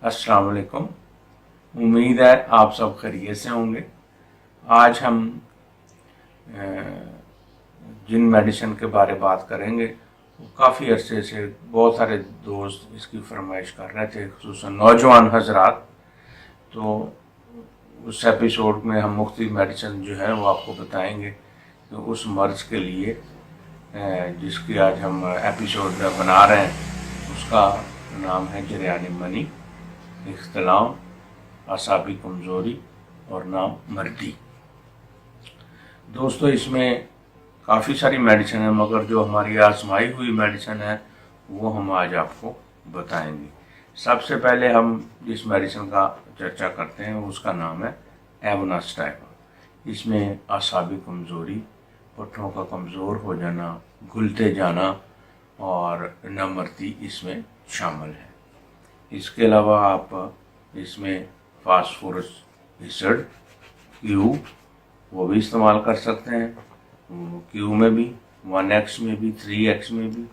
अस्सलाम वालेकुम। उम्मीद है आप सब खैरियत से होंगे। आज हम जिन मेडिसिन के बारे में बात करेंगे वो काफ़ी अरसे से बहुत सारे दोस्त इसकी फरमाइश कर रहे थे, खुसूसन नौजवान हजरात। तो उस एपिसोड में हम मुख्तलिफ मेडिसिन जो है वो आपको बताएंगे कि उस मर्ज़ के लिए जिसकी आज हम एपिसोड बना रहे हैं उसका नाम है जरियान मनी, इख्तिलाम, असाबी कमज़ोरी और नाम मर्दी। दोस्तों, इसमें काफ़ी सारी मेडिसिन है, मगर जो हमारी आजमाई हुई मेडिसिन है वो हम आज आपको बताएंगे। सबसे पहले हम जिस मेडिसिन का चर्चा करते हैं उसका नाम है एवनास्टाइवा। इसमें असाबी कमज़ोरी, पट्टों का कमज़ोर हो जाना, घुलते जाना और नमर्दी इसमें शामिल है। इसके अलावा आप इसमें फास्फोरस एसिड क्यू वो भी इस्तेमाल कर सकते हैं, क्यू में भी, 1x में भी, 3x में भी।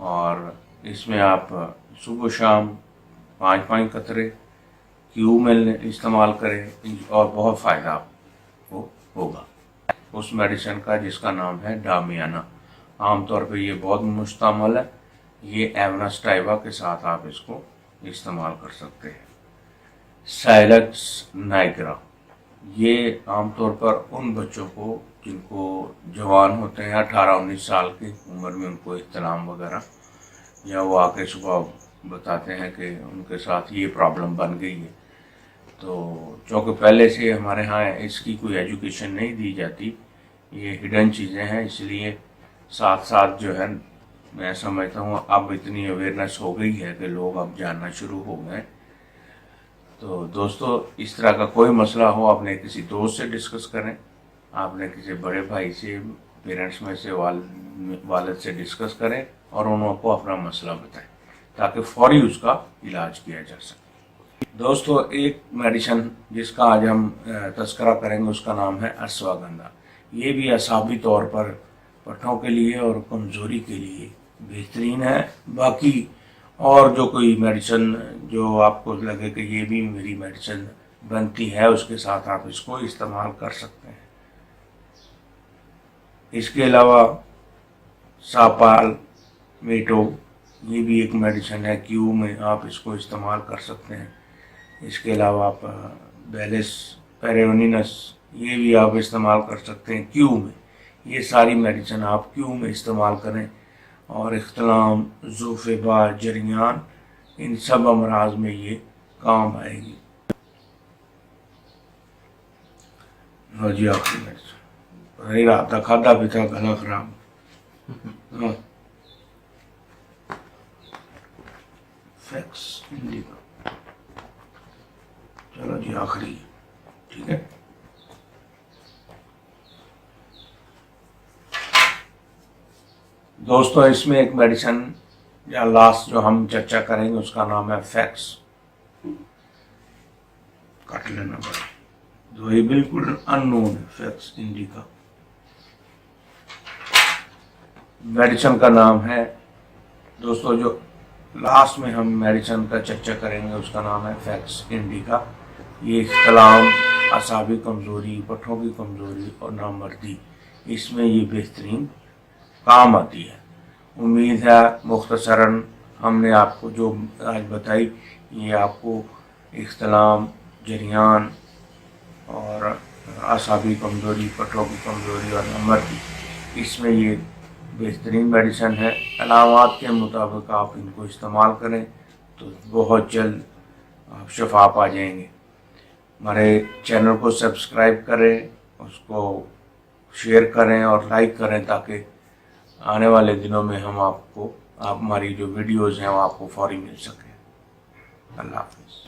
और इसमें आप सुबह शाम 5-5 कतरे क्यू में इस्तेमाल करें और बहुत फ़ायदा आपको होगा। उस मेडिसिन का जिसका नाम है डामियाना, आमतौर पे ये बहुत मुस्तमल है। ये एवनास्टाइवा के साथ आप इसको इस्तेमाल कर सकते हैं। साइलक्स नाइग्रा, ये आमतौर पर उन बच्चों को जिनको जवान होते हैं 18-19 साल की उम्र में, उनको इख्तिलाम वगैरह, या वो आके सुबह बताते हैं कि उनके साथ ये प्रॉब्लम बन गई है। तो चूँकि पहले से हमारे यहाँ इसकी कोई एजुकेशन नहीं दी जाती, ये हिडन चीज़ें हैं, इसलिए साथ साथ जो है मैं समझता हूँ अब इतनी अवेयरनेस हो गई है कि लोग अब जानना शुरू हो गए। तो दोस्तों, इस तरह का कोई मसला हो, आपने किसी दोस्त से डिस्कस करें, आपने किसी बड़े भाई से, पेरेंट्स में से वालिद से डिस्कस करें और उनको अपना मसला बताएं ताकि फौरी उसका इलाज किया जा सके। दोस्तों, एक मेडिसिन जिसका आज हम तस्करा करेंगे उसका नाम है अश्वगंधा। ये भी असाबी तौर पर पट्टों के लिए और कमज़ोरी के लिए बेहतरीन है। बाकी और जो कोई मेडिसिन जो आपको लगे कि ये भी मेरी मेडिसिन बनती है, उसके साथ आप इसको इस्तेमाल कर सकते हैं। इसके अलावा सापाल मेटो, ये भी एक मेडिसिन है, क्यू में आप इसको इस्तेमाल कर सकते हैं। इसके अलावा आप बेलिस पेरेनिनस, ये भी आप इस्तेमाल कर सकते हैं क्यू में। ये सारी मेडिसिन आप क्यू में इस्तेमाल करें और इख्तिलाम, ज़ुफ़ेबा, जरियान, इन सब अमराज में ये काम आएगी। लो जी, आखिरी मेडिसिन, रही रात का खादा पीता गला खराब। फैक्स इंडिका, चलो जी आखिरी, ठीक है। दोस्तों, इसमें एक मेडिसिन या लास्ट जो हम चर्चा करेंगे उसका नाम है फैक्स। काट लेना पड़ा, तो ये बिल्कुल अननोन है, फैक्स इंडिका। मेडिसिन का नाम है, दोस्तों जो लास्ट में हम मेडिसिन का चर्चा करेंगे उसका नाम है फैक्स इंडिका। ये इख्तिलाम, असाबी कमज़ोरी, पट्टों की कमज़ोरी और नामर्दी, इसमें ये बेहतरीन काम आती है। उम्मीद है मुख्तसरन हमने आपको जो आज बताई ये आपको इख्तिलाम, जरियान और असाबी कमज़ोरी, पट्टों की कमज़ोरी और नमर्दी, इसमें ये बेहतरीन मेडिसिन है। अलामात के मुताबिक आप इनको इस्तेमाल करें तो बहुत जल्द आप शफा पा जाएंगे। हमारे चैनल को सब्सक्राइब करें, उसको शेयर करें और लाइक करें ताकि आने वाले दिनों में हम आपको हमारी जो वीडियोज़ हैं वो आपको फौरी मिल सके। अल्लाह हाफ़िज़।